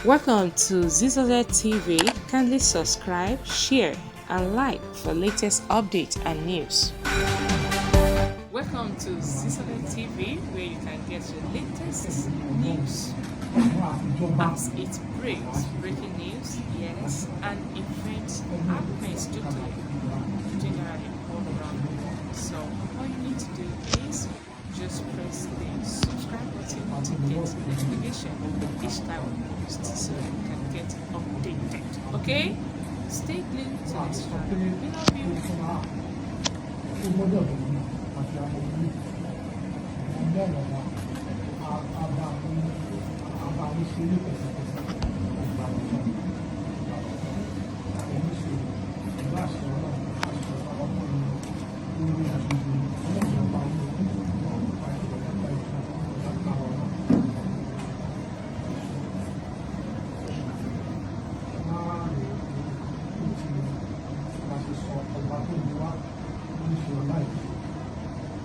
Welcome to ZZZ TV. Kindly subscribe, share, and like for latest updates and news. Welcome to ZZZ TV, where you can get your latest news as it breaks. Breaking news, yes, and events happens totally, generally all around the world. So all you need to do is just press the subscribe button to get notification each time we post so you can get updated. Okay? Stay glued to this channel. We love you.